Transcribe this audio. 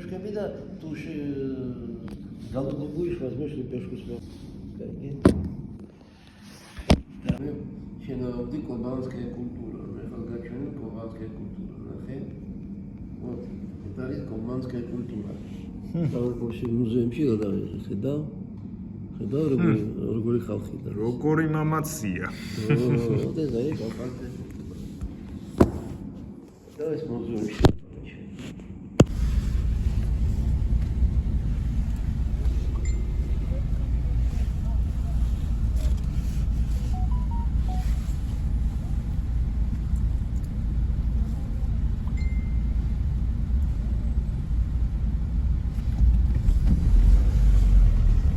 пешками да туши залогу будешь возьмешь пешку с Чиновник кубанская культура, Халгачуни кубанская культура, вот, это кубанская культура. Там вообще музей мчила, да, ხედავ, როგორი ხალხი და როგორი მამაცია. ო, და ზაი, კაფანტე. და ეს მუზეუმში